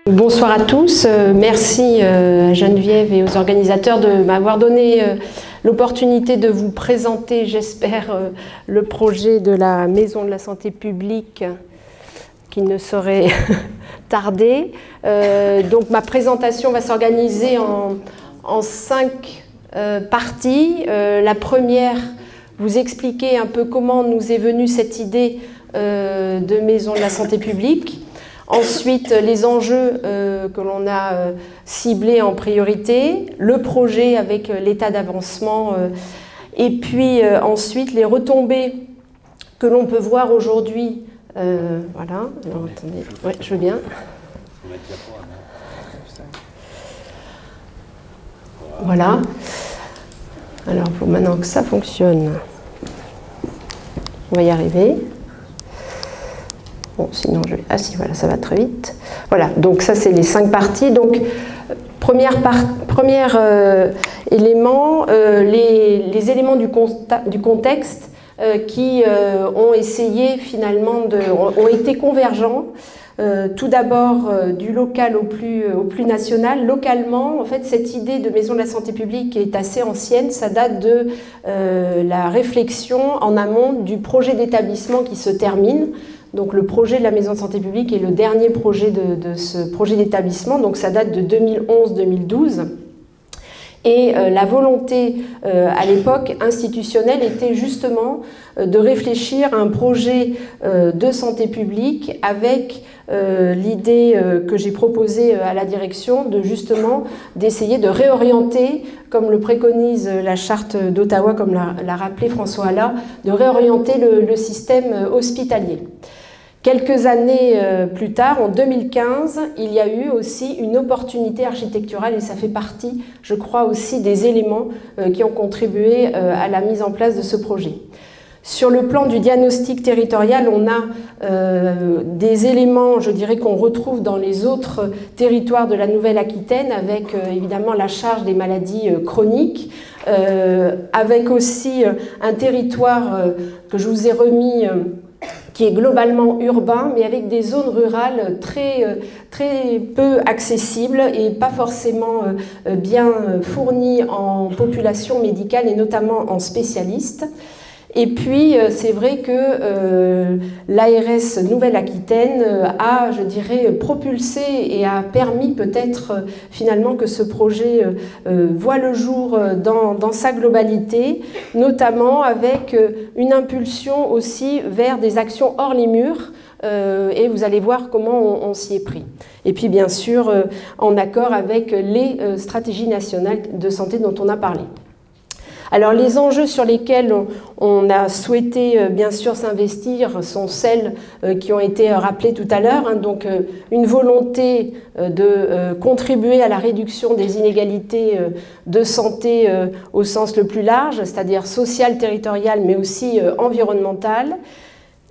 Bonsoir à tous, merci à Geneviève et aux organisateurs de m'avoir donné l'opportunité de vous présenter, j'espère, le projet de la Maison de la Santé Publique qui ne saurait tarder. Donc ma présentation va s'organiser en 5 parties. La première, vous expliquer un peu comment nous est venue cette idée de Maison de la Santé Publique. Ensuite, les enjeux que l'on a ciblés en priorité, le projet avec l'état d'avancement, et puis ensuite les retombées que l'on peut voir aujourd'hui. Voilà, alors attendez, ouais, je veux bien. Voilà. Alors, il faut maintenant que ça fonctionne. On va y arriver. Bon, sinon ah si, voilà, ça va très vite. Voilà, donc ça c'est les 5 parties. Donc, premier élément, les éléments du contexte qui ont essayé finalement ont été convergents. Tout d'abord du local au plus national. Localement, en fait, cette idée de maison de la santé publique est assez ancienne. Ça date de la réflexion en amont du projet d'établissement qui se termine. Donc le projet de la maison de santé publique est le dernier projet de ce projet d'établissement, donc ça date de 2011-2012. Et la volonté à l'époque institutionnelle était justement de réfléchir à un projet de santé publique avec l'idée que j'ai proposée à la direction d'essayer de réorienter, comme le préconise la charte d'Ottawa, comme l'a rappelé François Alla, de réorienter le système hospitalier. Quelques années plus tard, en 2015, il y a eu aussi une opportunité architecturale et ça fait partie, je crois, aussi des éléments qui ont contribué à la mise en place de ce projet. Sur le plan du diagnostic territorial, on a des éléments, je dirais, qu'on retrouve dans les autres territoires de la Nouvelle-Aquitaine, avec évidemment la charge des maladies chroniques, avec aussi un territoire que je vous ai remis, qui est globalement urbain, mais avec des zones rurales très peu accessibles et pas forcément bien fournies en population médicale et notamment en spécialistes. Et puis, c'est vrai que l'ARS Nouvelle-Aquitaine a, je dirais, propulsé et a permis peut-être finalement que ce projet voit le jour dans sa globalité, notamment avec une impulsion aussi vers des actions hors les murs. Et vous allez voir comment on s'y est pris. Et puis, bien sûr, en accord avec les stratégies nationales de santé dont on a parlé. Alors les enjeux sur lesquels on a souhaité bien sûr s'investir sont celles qui ont été rappelées tout à l'heure, hein, donc une volonté de contribuer à la réduction des inégalités de santé au sens le plus large, c'est-à-dire sociale, territoriale, mais aussi environnementale,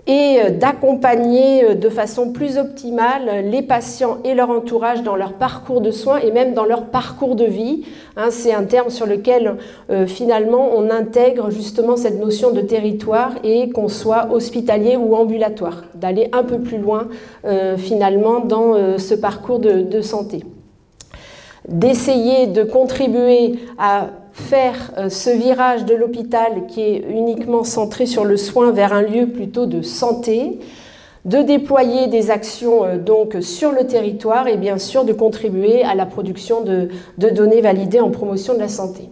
et d'accompagner de façon plus optimale les patients et leur entourage dans leur parcours de soins et même dans leur parcours de vie. Hein, c'est un terme sur lequel finalement on intègre justement cette notion de territoire et qu'on soit hospitalier ou ambulatoire, d'aller un peu plus loin finalement dans ce parcours de santé. D'essayer de contribuer à faire ce virage de l'hôpital qui est uniquement centré sur le soin vers un lieu plutôt de santé, de déployer des actions donc sur le territoire et bien sûr de contribuer à la production de données validées en promotion de la santé.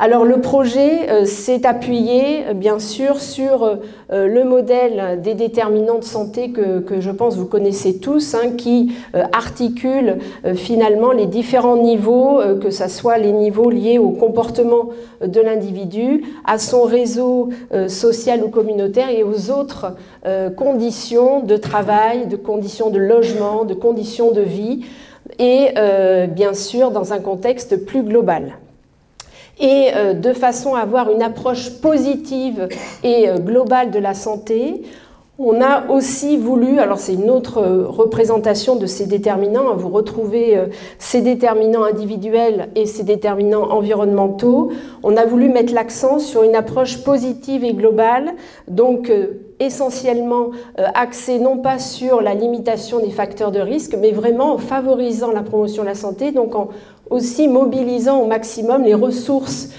Alors le projet s'est appuyé bien sûr sur le modèle des déterminants de santé que je pense vous connaissez tous, hein, qui articule finalement les différents niveaux, que ce soit les niveaux liés au comportement de l'individu, à son réseau social ou communautaire et aux autres conditions de travail, de conditions de logement, de conditions de vie et bien sûr dans un contexte plus global. Et de façon à avoir une approche positive et globale de la santé, On a aussi voulu, alors c'est une autre représentation de ces déterminants, vous retrouvez ces déterminants individuels et ces déterminants environnementaux. On a voulu mettre l'accent sur une approche positive et globale, donc essentiellement axée non pas sur la limitation des facteurs de risque, mais vraiment en favorisant la promotion de la santé, donc en aussi mobilisant au maximum les ressources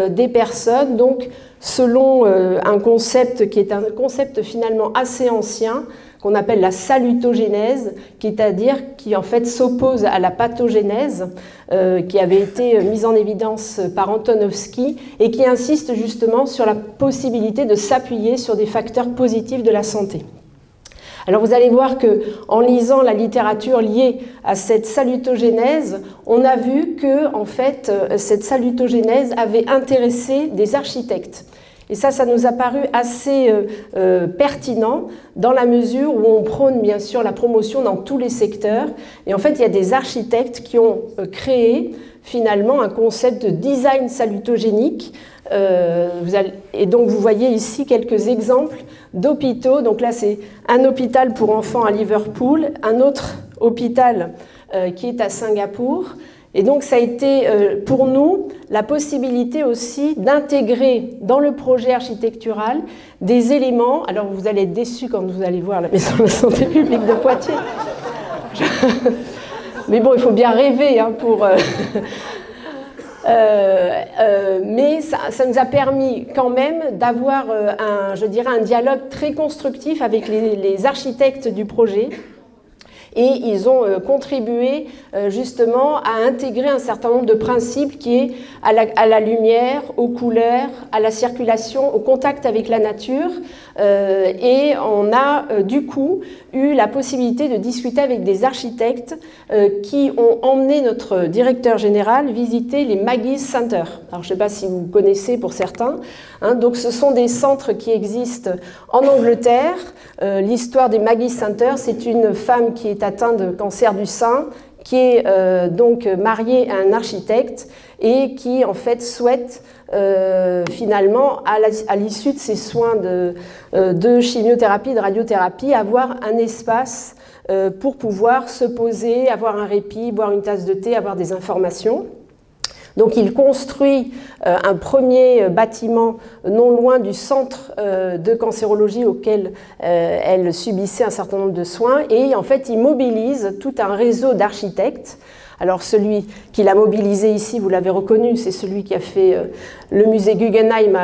des personnes, donc selon un concept qui est un concept finalement assez ancien, qu'on appelle la salutogénèse, qui en fait s'oppose à la pathogénèse, qui avait été mise en évidence par Antonovsky et qui insiste justement sur la possibilité de s'appuyer sur des facteurs positifs de la santé. Alors vous allez voir qu'en lisant la littérature liée à cette salutogénèse, on a vu que en fait, cette salutogénèse avait intéressé des architectes. Et ça nous a paru assez pertinent dans la mesure où on prône bien sûr la promotion dans tous les secteurs. Et en fait, il y a des architectes qui ont créé finalement un concept de design salutogénique. Et donc vous voyez ici quelques exemples d'hôpitaux. Donc là, c'est un hôpital pour enfants à Liverpool, un autre hôpital qui est à Singapour. Et donc ça a été pour nous la possibilité aussi d'intégrer dans le projet architectural des éléments. Alors vous allez être déçus quand vous allez voir la Maison de la Santé publique de Poitiers. Mais bon, il faut bien rêver hein, pour... mais ça nous a permis quand même d'avoir je dirais un dialogue très constructif avec les architectes du projet. Et ils ont contribué justement à intégrer un certain nombre de principes qui est à la lumière, aux couleurs, à la circulation, au contact avec la nature. Et on a du coup eu la possibilité de discuter avec des architectes qui ont emmené notre directeur général visiter les Maggie's Centers. Alors je ne sais pas si vous connaissez pour certains. Hein, donc ce sont des centres qui existent en Angleterre. L'histoire des Maggie's Centers, c'est une femme qui est atteinte de cancer du sein, qui est donc mariée à un architecte et qui en fait souhaite finalement à l'issue de ses soins de chimiothérapie, de radiothérapie, avoir un espace pour pouvoir se poser, avoir un répit, boire une tasse de thé, avoir des informations. Donc il construit un premier bâtiment non loin du centre de cancérologie auquel elle subissait un certain nombre de soins et en fait il mobilise tout un réseau d'architectes. Alors celui qui l'a mobilisé ici, vous l'avez reconnu, c'est celui qui a fait le musée Guggenheim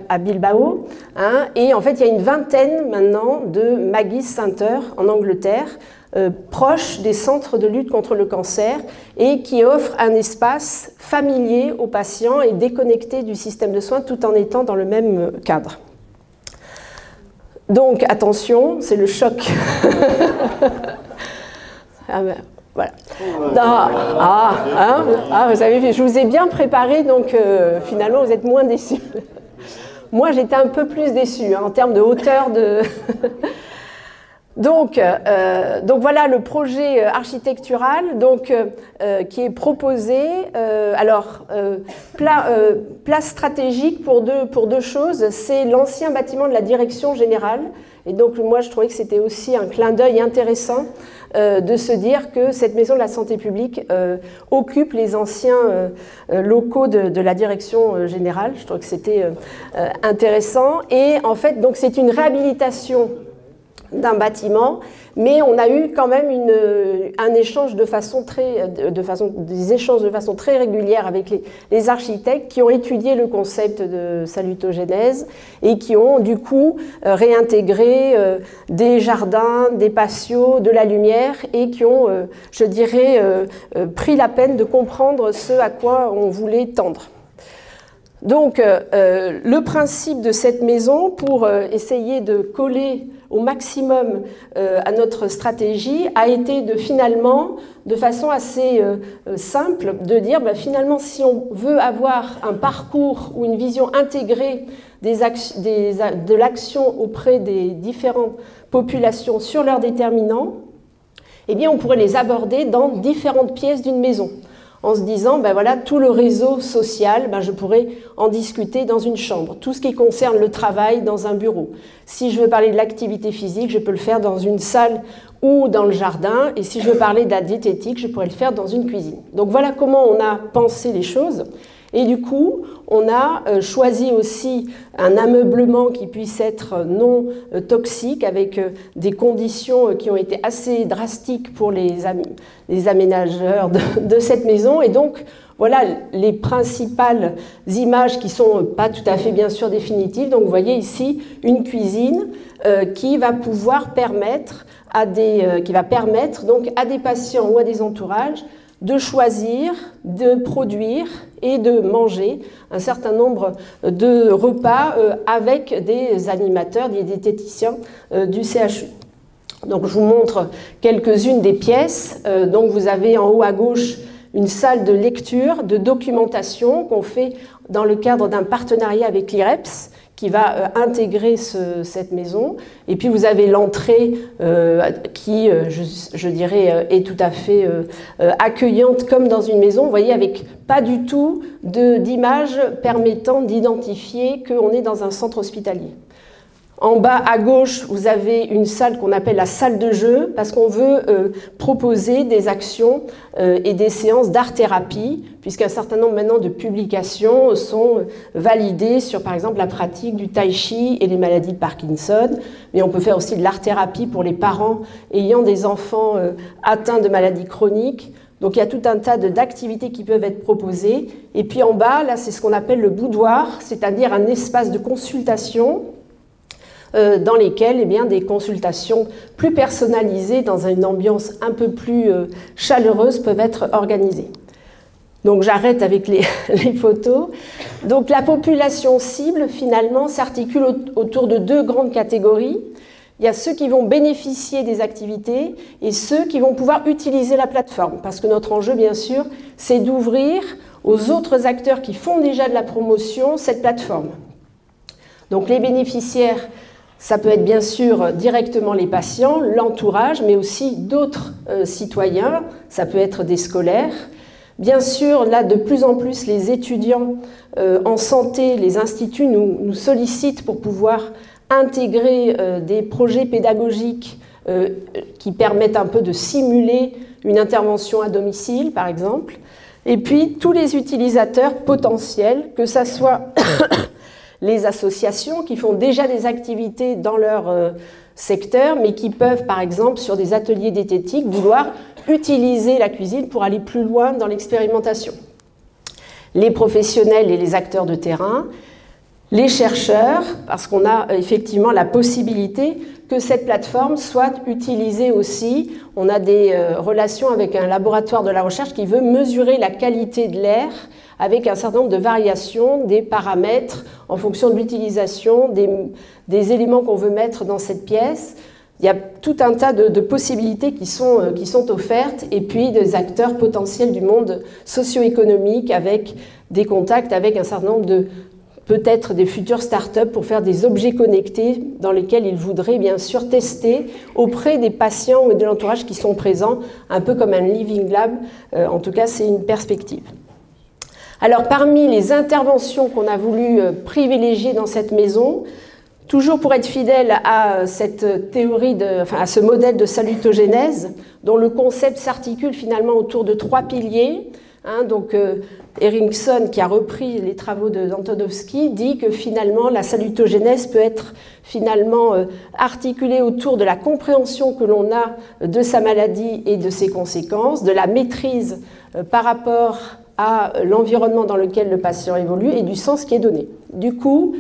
à Bilbao. Hein, et en fait il y a une vingtaine maintenant de Maggie's Centers en Angleterre, proches des centres de lutte contre le cancer et qui offrent un espace familier aux patients et déconnecté du système de soins tout en étant dans le même cadre. Donc attention, c'est le choc. Ah ben, voilà. Vous avez vu, je vous ai bien préparé, donc finalement vous êtes moins déçus. Moi j'étais un peu plus déçue hein, en termes de hauteur de... Donc voilà le projet architectural qui est proposé. Place stratégique pour deux choses. C'est l'ancien bâtiment de la direction générale. Et donc moi je trouvais que c'était aussi un clin d'œil intéressant de se dire que cette maison de la santé publique occupe les anciens locaux de la direction générale. Je trouvais que c'était intéressant. Et en fait donc c'est une réhabilitation d'un bâtiment, mais on a eu quand même un échange des échanges de façon très régulière avec les architectes qui ont étudié le concept de salutogénèse et qui ont du coup réintégré des jardins, des patios, de la lumière et qui ont, je dirais, pris la peine de comprendre ce à quoi on voulait tendre. Donc, le principe de cette maison, pour essayer de coller au maximum à notre stratégie, a été finalement, de façon assez simple, de dire finalement, si on veut avoir un parcours ou une vision intégrée de l'action auprès des différentes populations sur leurs déterminants, eh bien, on pourrait les aborder dans différentes pièces d'une maison. en se disant, ben voilà, tout le réseau social, ben je pourrais en discuter dans une chambre. Tout ce qui concerne le travail dans un bureau. Si je veux parler de l'activité physique, je peux le faire dans une salle ou dans le jardin. Et si je veux parler de la diététique, je pourrais le faire dans une cuisine. Donc voilà comment on a pensé les choses. Et du coup, on a choisi aussi un ameublement qui puisse être non toxique, avec des conditions qui ont été assez drastiques pour les aménageurs de cette maison. Et donc, voilà les principales images qui ne sont pas tout à fait bien sûr définitives. Donc vous voyez ici une cuisine qui va pouvoir permettre donc à des patients ou à des entourages de choisir, de produire et de manger un certain nombre de repas avec des animateurs, des diététiciens du CHU. Donc je vous montre quelques-unes des pièces. Donc vous avez en haut à gauche une salle de lecture, de documentation qu'on fait dans le cadre d'un partenariat avec l'IREPS qui va intégrer cette maison. Et puis vous avez l'entrée qui, je dirais, est tout à fait accueillante comme dans une maison. Vous voyez, avec pas du tout d'image permettant d'identifier qu'on est dans un centre hospitalier. En bas à gauche, vous avez une salle qu'on appelle la salle de jeu parce qu'on veut proposer des actions et des séances d'art-thérapie puisqu'un certain nombre maintenant de publications sont validées sur par exemple la pratique du tai chi et les maladies de Parkinson. Mais on peut faire aussi de l'art-thérapie pour les parents ayant des enfants atteints de maladies chroniques. Donc il y a tout un tas d'activités qui peuvent être proposées. Et puis en bas, là, c'est ce qu'on appelle le boudoir, c'est-à-dire un espace de consultation dans lesquelles des consultations plus personnalisées dans une ambiance un peu plus chaleureuse peuvent être organisées. Donc j'arrête avec les photos. Donc la population cible finalement s'articule autour de deux grandes catégories. Il y a ceux qui vont bénéficier des activités et ceux qui vont pouvoir utiliser la plateforme. Parce que notre enjeu, bien sûr, c'est d'ouvrir aux autres acteurs qui font déjà de la promotion cette plateforme. Donc les bénéficiaires, ça peut être bien sûr directement les patients, l'entourage, mais aussi d'autres citoyens, ça peut être des scolaires. Bien sûr, là, de plus en plus, les étudiants en santé, les instituts nous sollicitent pour pouvoir intégrer des projets pédagogiques qui permettent un peu de simuler une intervention à domicile, par exemple. Et puis, tous les utilisateurs potentiels, que ce soit les associations qui font déjà des activités dans leur secteur, mais qui peuvent, par exemple, sur des ateliers diététiques, vouloir utiliser la cuisine pour aller plus loin dans l'expérimentation. Les professionnels et les acteurs de terrain, les chercheurs, parce qu'on a effectivement la possibilité que cette plateforme soit utilisée aussi. On a des relations avec un laboratoire de la recherche qui veut mesurer la qualité de l'air avec un certain nombre de variations, des paramètres en fonction de l'utilisation, des éléments qu'on veut mettre dans cette pièce. Il y a tout un tas de possibilités qui sont offertes et puis des acteurs potentiels du monde socio-économique avec des contacts avec un certain nombre de peut-être des futures start-up pour faire des objets connectés dans lesquels ils voudraient bien sûr tester auprès des patients ou de l'entourage qui sont présents, un peu comme un living lab. En tout cas, c'est une perspective. Alors, parmi les interventions qu'on a voulu privilégier dans cette maison, toujours pour être fidèle à cette théorie, à ce modèle de salutogénèse, dont le concept s'articule finalement autour de trois piliers. Donc, Erickson, qui a repris les travaux d'Antonovsky, dit que finalement la salutogénèse peut être finalement articulée autour de la compréhension que l'on a de sa maladie et de ses conséquences, de la maîtrise par rapport à l'environnement dans lequel le patient évolue et du sens qui est donné. Du coup,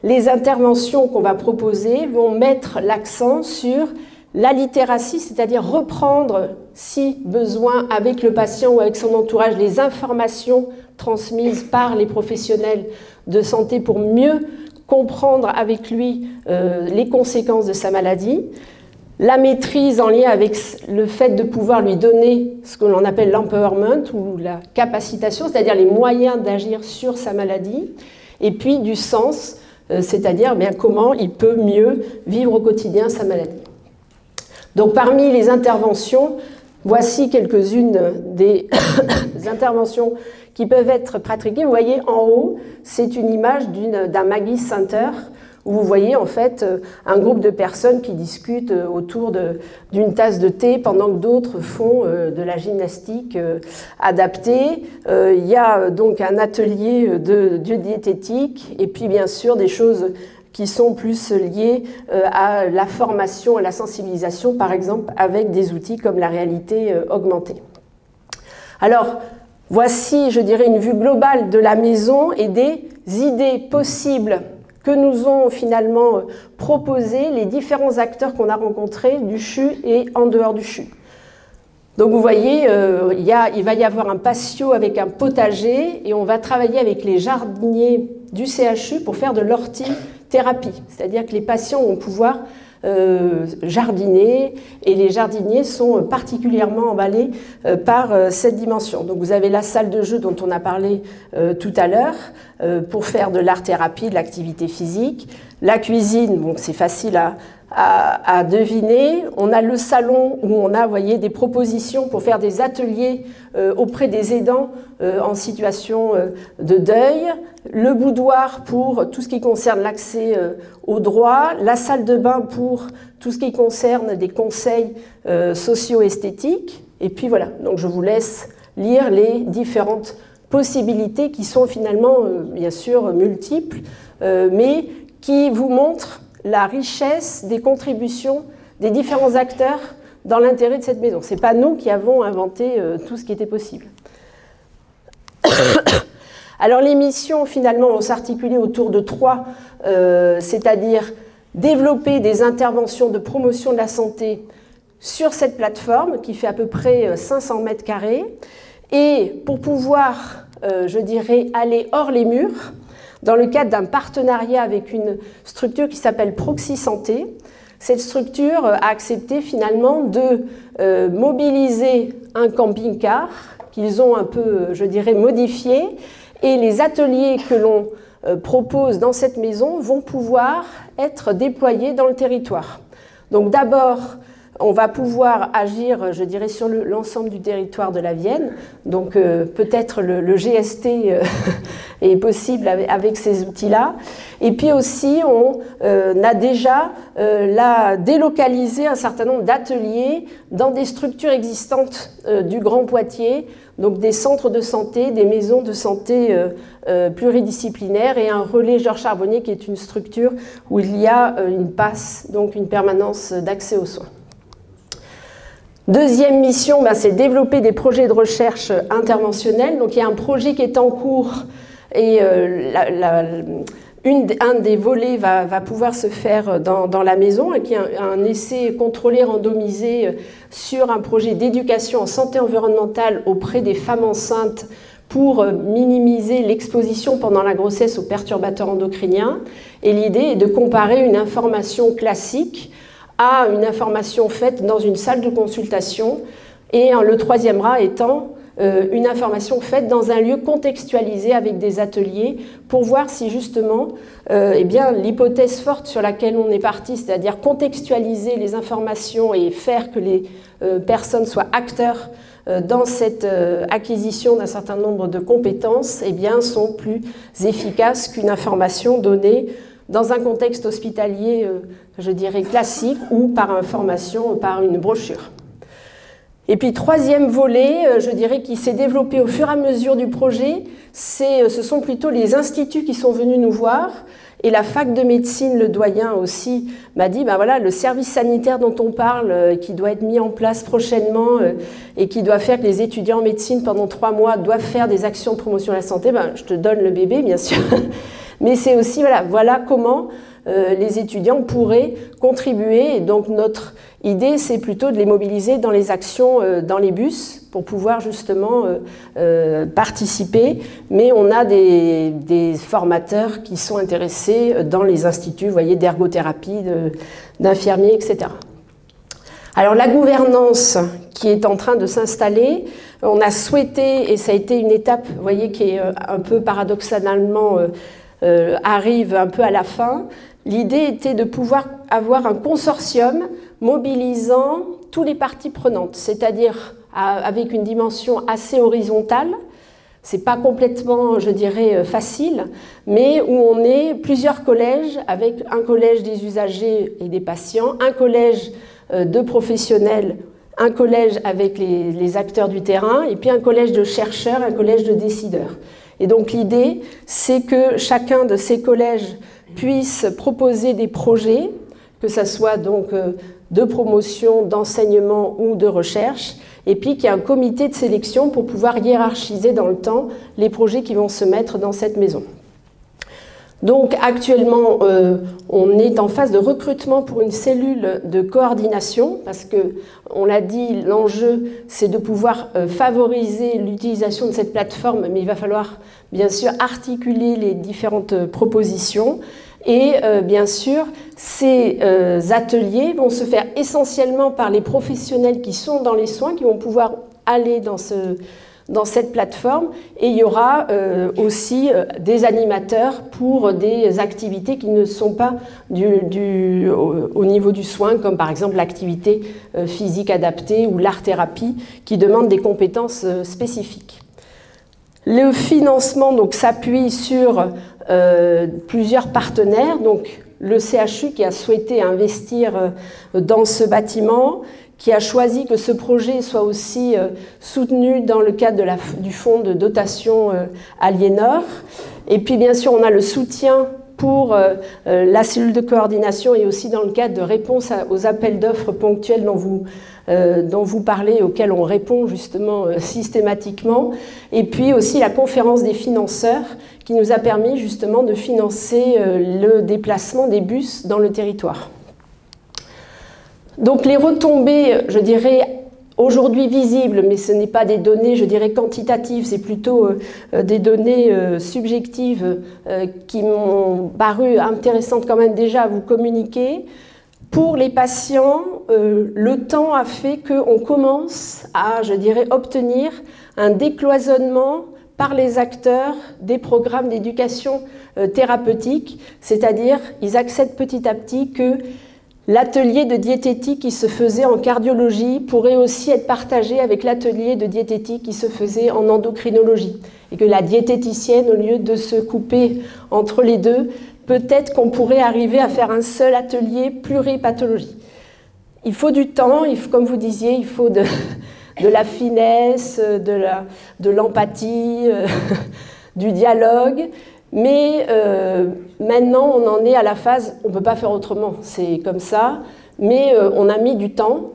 les interventions qu'on va proposer vont mettre l'accent sur la littératie, c'est-à-dire reprendre, si besoin, avec le patient ou avec son entourage, les informations transmises par les professionnels de santé pour mieux comprendre avec lui les conséquences de sa maladie. La maîtrise en lien avec le fait de pouvoir lui donner ce que l'on appelle l'empowerment ou la capacitation, c'est-à-dire les moyens d'agir sur sa maladie. Et puis du sens, c'est-à-dire comment il peut mieux vivre au quotidien sa maladie. Donc parmi les interventions, voici quelques-unes des des interventions qui peuvent être pratiquées. Vous voyez en haut, c'est une image d'un Maggie Center, où vous voyez en fait un groupe de personnes qui discutent autour d'une tasse de thé pendant que d'autres font de la gymnastique adaptée. Il y a donc un atelier de diététique et puis bien sûr des choses qui sont plus liées à la formation, à la sensibilisation, par exemple avec des outils comme la réalité augmentée. Alors, voici, je dirais, une vue globale de la maison et des idées possibles que nous ont finalement proposé les différents acteurs qu'on a rencontrés du CHU et en dehors du CHU. Donc vous voyez, il va y avoir un patio avec un potager et on va travailler avec les jardiniers du CHU pour faire de l'hortithérapie. C'est-à-dire que les patients vont pouvoir jardiner et les jardiniers sont particulièrement emballés par cette dimension. Donc vous avez la salle de jeu dont on a parlé tout à l'heure pour faire de l'art-thérapie, de l'activité physique. La cuisine, bon, c'est facile à deviner. On a le salon où on a, vous voyez, des propositions pour faire des ateliers auprès des aidants en situation de deuil. Le boudoir pour tout ce qui concerne l'accès au droit. La salle de bain pour tout ce qui concerne des conseils socio-esthétiques. Et puis voilà, donc je vous laisse lire les différentes possibilités qui sont finalement, bien sûr, multiples, mais qui vous montrent la richesse des contributions des différents acteurs dans l'intérêt de cette maison. Ce n'est pas nous qui avons inventé tout ce qui était possible. Alors les missions finalement vont s'articuler autour de trois, c'est-à-dire développer des interventions de promotion de la santé sur cette plateforme qui fait à peu près 500 mètres carrés et pour pouvoir, je dirais, aller hors les murs, dans le cadre d'un partenariat avec une structure qui s'appelle Proxy Santé. Cette structure a accepté finalement de mobiliser un camping-car qu'ils ont un peu, je dirais, modifié et les ateliers que l'on propose dans cette maison vont pouvoir être déployés dans le territoire. Donc d'abord, on va pouvoir agir, je dirais, sur l'ensemble du territoire de la Vienne. Donc peut-être le GST est possible avec ces outils-là. Et puis aussi, on a déjà délocalisé un certain nombre d'ateliers dans des structures existantes du Grand Poitiers, donc des centres de santé, des maisons de santé pluridisciplinaires et un relais Georges Charbonnier qui est une structure où il y a une PASS, donc une permanence d'accès aux soins. Deuxième mission, c'est développer des projets de recherche interventionnels. Donc il y a un projet qui est en cours et un des volets va pouvoir se faire dans la maison, qui est un essai contrôlé, randomisé sur un projet d'éducation en santé environnementale auprès des femmes enceintes pour minimiser l'exposition pendant la grossesse aux perturbateurs endocriniens. Et l'idée est de comparer une information classique à une information faite dans une salle de consultation et le troisième bras étant une information faite dans un lieu contextualisé avec des ateliers pour voir si justement l'hypothèse forte sur laquelle on est parti, c'est-à-dire contextualiser les informations et faire que les personnes soient acteurs dans cette acquisition d'un certain nombre de compétences, sont plus efficaces qu'une information donnée dans un contexte hospitalier, je dirais, classique ou par information, par une brochure. Et puis, troisième volet, je dirais, qui s'est développé au fur et à mesure du projet, ce sont plutôt les instituts qui sont venus nous voir. Et la fac de médecine, le doyen aussi, m'a dit, voilà, le service sanitaire dont on parle, qui doit être mis en place prochainement et qui doit faire que les étudiants en médecine pendant 3 mois doivent faire des actions de promotion de la santé, je te donne le bébé, bien sûr. Mais c'est aussi, voilà comment les étudiants pourraient contribuer. Et donc notre idée, c'est plutôt de les mobiliser dans les actions, dans les bus, pour pouvoir justement participer. Mais on a des formateurs qui sont intéressés dans les instituts, vous voyez, d'ergothérapie, d'infirmiers, etc. Alors la gouvernance qui est en train de s'installer, on a souhaité, et ça a été une étape, vous voyez, qui est un peu paradoxalement arrive un peu à la fin. L'idée était de pouvoir avoir un consortium mobilisant toutes les parties prenantes, c'est-à-dire avec une dimension assez horizontale. C'est pas complètement, je dirais, facile, mais où on est plusieurs collèges, avec un collège des usagers et des patients, un collège de professionnels, un collège avec les acteurs du terrain, et puis un collège de chercheurs, un collège de décideurs. Et donc l'idée, c'est que chacun de ces collèges puisse proposer des projets, que ce soit donc de promotion, d'enseignement ou de recherche, et puis qu'il y ait un comité de sélection pour pouvoir hiérarchiser dans le temps les projets qui vont se mettre dans cette maison. Donc actuellement, on est en phase de recrutement pour une cellule de coordination, parce que, on l'a dit, l'enjeu, c'est de pouvoir favoriser l'utilisation de cette plateforme, mais il va falloir bien sûr articuler les différentes propositions. Et bien sûr, ces ateliers vont se faire essentiellement par les professionnels qui sont dans les soins, qui vont pouvoir aller dans cette plateforme. Et il y aura aussi des animateurs pour des activités qui ne sont pas au niveau du soin, comme par exemple l'activité physique adaptée ou l'art-thérapie, qui demandent des compétences spécifiques. Le financement s'appuie sur plusieurs partenaires, donc le CHU qui a souhaité investir dans ce bâtiment, qui a choisi que ce projet soit aussi soutenu dans le cadre du fonds de dotation Aliénor. Et puis bien sûr on a le soutien pour la cellule de coordination et aussi dans le cadre de réponse aux appels d'offres ponctuels dont vous parlez, auxquels on répond justement systématiquement, et puis aussi la conférence des financeurs qui nous a permis justement de financer le déplacement des bus dans le territoire. Donc les retombées, je dirais, aujourd'hui visibles, mais ce n'est pas des données, je dirais, quantitatives, c'est plutôt des données subjectives qui m'ont paru intéressantes quand même déjà à vous communiquer. Pour les patients, le temps a fait qu'on commence à, je dirais, obtenir un décloisonnement par les acteurs des programmes d'éducation thérapeutique, c'est-à-dire ils acceptent petit à petit que l'atelier de diététique qui se faisait en cardiologie pourrait aussi être partagé avec l'atelier de diététique qui se faisait en endocrinologie. Et que la diététicienne, au lieu de se couper entre les deux, peut-être qu'on pourrait arriver à faire un seul atelier pluripathologie. Il faut du temps, comme vous disiez, il faut de la finesse, de l'empathie, du dialogue. Mais maintenant, on en est à la phase, on ne peut pas faire autrement, c'est comme ça. Mais on a mis du temps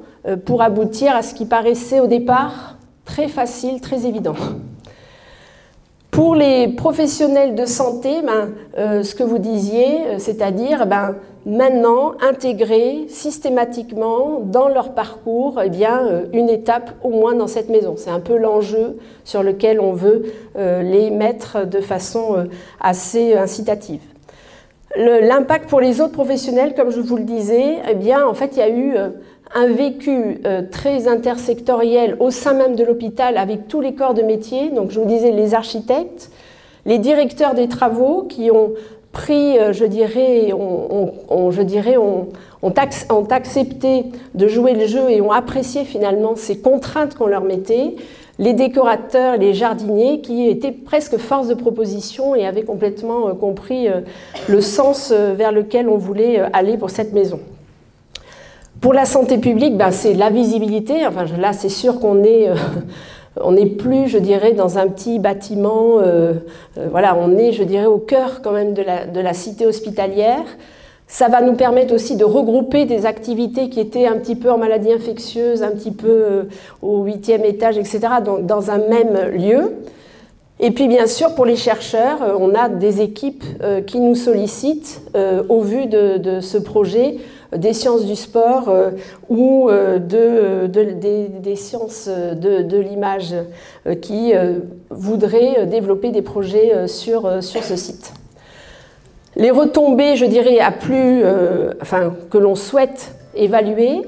pour aboutir à ce qui paraissait au départ très facile, très évident. Pour les professionnels de santé, ce que vous disiez, c'est-à-dire maintenant intégrer systématiquement dans leur parcours une étape au moins dans cette maison. C'est un peu l'enjeu sur lequel on veut les mettre de façon assez incitative. L'impact pour les autres professionnels, comme je vous le disais, en fait, il y a eu un vécu très intersectoriel au sein même de l'hôpital avec tous les corps de métier. Donc, je vous disais, les architectes, les directeurs des travaux qui ont pris, ont accepté de jouer le jeu et ont apprécié finalement ces contraintes qu'on leur mettait. Les décorateurs, les jardiniers qui étaient presque force de proposition et avaient complètement compris le sens vers lequel on voulait aller pour cette maison. Pour la santé publique, c'est la visibilité. Enfin, là, c'est sûr qu'on est, on n'est plus, je dirais, dans un petit bâtiment. Voilà, on est, je dirais, au cœur quand même de la cité hospitalière. Ça va nous permettre aussi de regrouper des activités qui étaient un petit peu en maladie infectieuse, un petit peu au 8e étage, etc., dans un même lieu. Et puis bien sûr, pour les chercheurs, on a des équipes qui nous sollicitent au vu de ce projet, des sciences du sport ou des sciences de l'image qui voudraient développer des projets sur ce site. Les retombées, je dirais, que l'on souhaite évaluer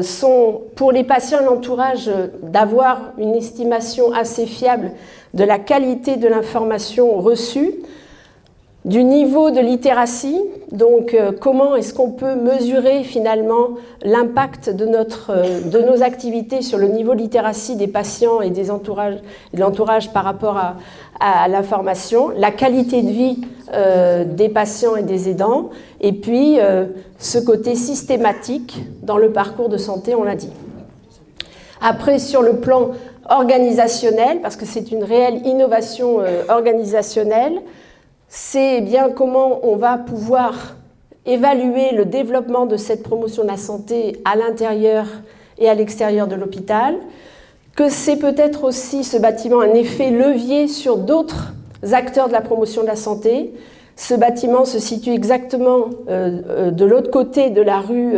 sont pour les patients et l'entourage d'avoir une estimation assez fiable de la qualité de l'information reçue. du niveau de littératie, donc comment est-ce qu'on peut mesurer finalement l'impact de nos activités sur le niveau de littératie des patients et de l'entourage par rapport à l'information, la qualité de vie des patients et des aidants, et puis ce côté systématique dans le parcours de santé, on l'a dit. Après, sur le plan organisationnel, parce que c'est une réelle innovation organisationnelle, c'est bien comment on va pouvoir évaluer le développement de cette promotion de la santé à l'intérieur et à l'extérieur de l'hôpital, que c'est peut-être aussi ce bâtiment un effet levier sur d'autres acteurs de la promotion de la santé. Ce bâtiment se situe exactement de l'autre côté de la rue,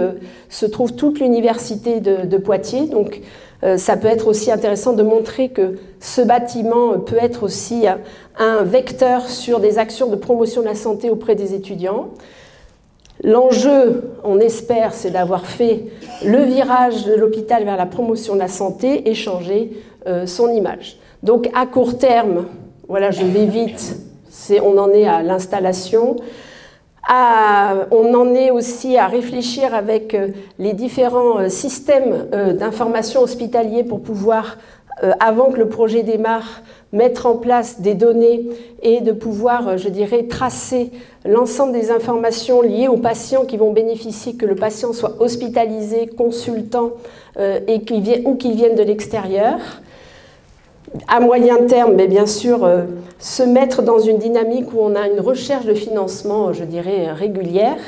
se trouve toute l'université de Poitiers, donc ça peut être aussi intéressant de montrer que ce bâtiment peut être aussi un vecteur sur des actions de promotion de la santé auprès des étudiants. L'enjeu, on espère, c'est d'avoir fait le virage de l'hôpital vers la promotion de la santé et changer son image. Donc à court terme, voilà, je vais vite, on en est à l'installation. On en est aussi à réfléchir avec les différents systèmes d'information hospitaliers pour pouvoir, avant que le projet démarre, mettre en place des données et de pouvoir, je dirais, tracer l'ensemble des informations liées aux patients qui vont bénéficier, que le patient soit hospitalisé, consultant ou qu'il vienne de l'extérieur. À moyen terme, mais bien sûr, se mettre dans une dynamique où on a une recherche de financement, je dirais, régulière.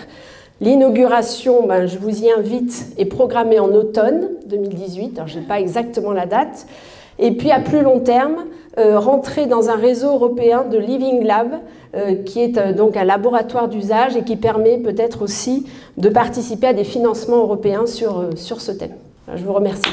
L'inauguration, je vous y invite, est programmée en automne 2018, alors je n'ai pas exactement la date. Et puis à plus long terme, rentrer dans un réseau européen de Living Lab, qui est donc un laboratoire d'usage et qui permet peut-être aussi de participer à des financements européens sur ce thème. Je vous remercie.